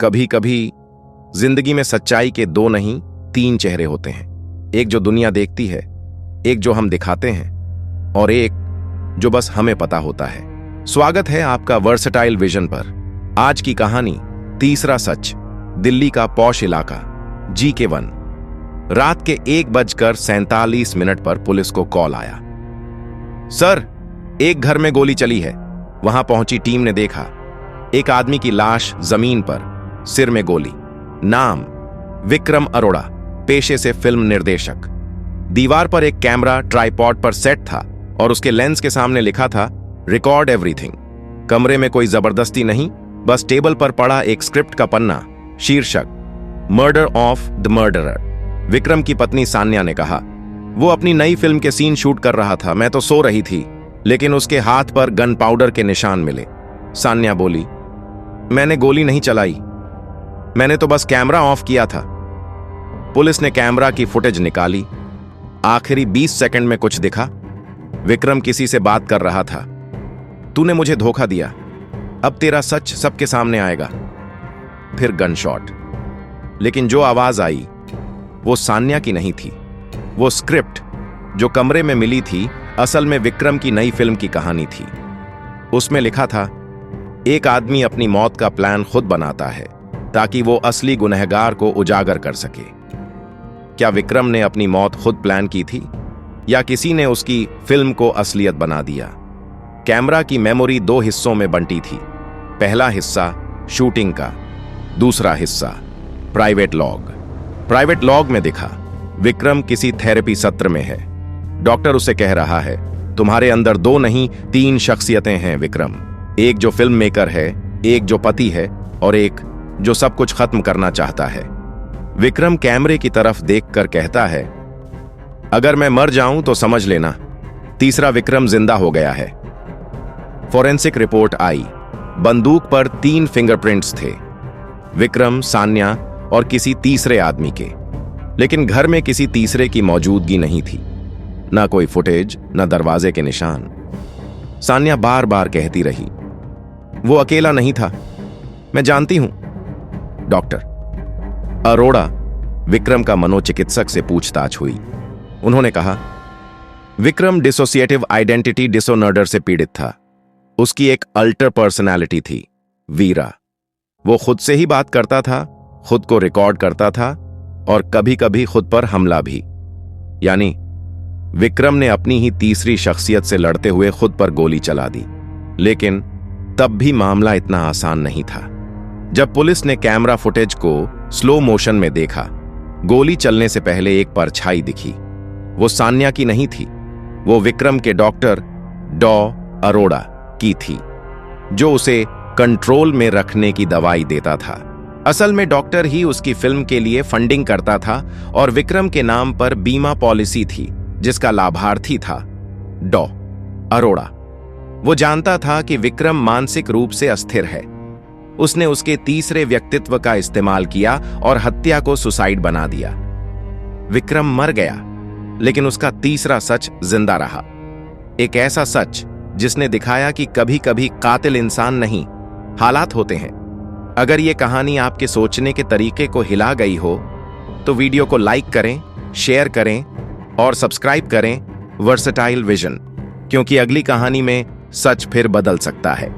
कभी कभी जिंदगी में सच्चाई के दो नहीं 3 चेहरे होते हैं। एक जो दुनिया देखती है, एक जो हम दिखाते हैं, और एक जो बस हमें पता होता है। स्वागत है आपका वर्सटाइल विजन पर। आज की कहानी तीसरा सच, दिल्ली का पॉश इलाका GK1। रात के 1:47 पर पुलिस को कॉल आया। सर, एक घर में गोली चली है। वहां पहुंची टीम ने देखा एक आदमी की लाश जमीन पर, सिर में गोली। नाम विक्रम अरोड़ा, पेशे से फिल्म निर्देशक। दीवार पर एक कैमरा ट्राइपॉड पर सेट था और उसके लेंस के सामने लिखा था रिकॉर्ड एवरीथिंग। कमरे में कोई जबरदस्ती नहीं, बस टेबल पर पड़ा एक स्क्रिप्ट का पन्ना, शीर्षक murder of the murderer. Vikram की पत्नी सान्या ने कहा, वो अपनी नई फिल्म के सीन शूट कर रहा था, मैं तो सो रही थी, लेकिन उसके हाथ पर गन पाउडर के निशान मिले। सान्या बोली, मैंने गोली नहीं चलाई, मैंने तो बस कैमरा ऑफ किया था। पुलिस ने कैमरा की फुटेज निकाली। आखिरी 20 सेकंड में कुछ दिखा। विक्रम किसी से बात कर रहा था। तूने मुझे धोखा दिया, अब तेरा सच सबके सामने आएगा। फिर गन शॉट। लेकिन जो आवाज आई वो सान्या की नहीं थी। वो स्क्रिप्ट जो कमरे में मिली थी असल में विक्रम की नई फिल्म की कहानी थी। उसमें लिखा था, एक आदमी अपनी मौत का प्लान खुद बनाता है ताकि वो असली गुनहगार को उजागर कर सके। क्या विक्रम ने अपनी मौत खुद प्लान की थी या किसी ने उसकी फिल्म को असलियत बना दिया? कैमरा की मेमोरी 2 हिस्सों में बंटी थी। पहला हिस्सा शूटिंग का, दूसरा हिस्सा प्राइवेट लॉग। प्राइवेट लॉग में दिखा विक्रम किसी थेरेपी सत्र में है। डॉक्टर उसे कह रहा है, तुम्हारे अंदर 2 नहीं 3 शख्सियतें हैं विक्रम। एक जो फिल्म मेकर है, एक जो पति है, और एक जो सब कुछ खत्म करना चाहता है। विक्रम कैमरे की तरफ देखकर कहता है, अगर मैं मर जाऊं तो समझ लेना तीसरा विक्रम जिंदा हो गया है। फोरेंसिक रिपोर्ट आई। बंदूक पर 3 फिंगरप्रिंट्स थे, विक्रम, सान्या और किसी तीसरे आदमी के। लेकिन घर में किसी तीसरे की मौजूदगी नहीं थी। ना कोई फुटेज, ना दरवाजे के निशान। सान्या बार बार कहती रही, वो अकेला नहीं था, मैं जानती हूं। डॉक्टर अरोड़ा, विक्रम का मनोचिकित्सक से पूछताछ हुई। उन्होंने कहा, विक्रम डिसोसिएटिव आइडेंटिटी डिसऑर्डर से पीड़ित था। उसकी एक अल्टर पर्सनालिटी थी, वीरा। वो खुद से ही बात करता था, खुद को रिकॉर्ड करता था और कभी कभी खुद पर हमला भी। यानी विक्रम ने अपनी ही तीसरी शख्सियत से लड़ते हुए खुद पर गोली चला दी। लेकिन तब भी मामला इतना आसान नहीं था। जब पुलिस ने कैमरा फुटेज को स्लो मोशन में देखा, गोली चलने से पहले एक परछाई दिखी। वो सान्या की नहीं थी, वो विक्रम के डॉक्टर डॉ अरोड़ा की थी, जो उसे कंट्रोल में रखने की दवाई देता था। असल में डॉक्टर ही उसकी फिल्म के लिए फंडिंग करता था और विक्रम के नाम पर बीमा पॉलिसी थी जिसका लाभार्थी था डॉ अरोड़ा। वो जानता था कि विक्रम मानसिक रूप से अस्थिर है। उसने उसके तीसरे व्यक्तित्व का इस्तेमाल किया और हत्या को सुसाइड बना दिया। विक्रम मर गया, लेकिन उसका तीसरा सच जिंदा रहा। एक ऐसा सच जिसने दिखाया कि कभी कभी कातिल इंसान नहीं, हालात होते हैं। अगर ये कहानी आपके सोचने के तरीके को हिला गई हो तो वीडियो को लाइक करें, शेयर करें और सब्सक्राइब करें वर्सटाइल विजन, क्योंकि अगली कहानी में सच फिर बदल सकता है।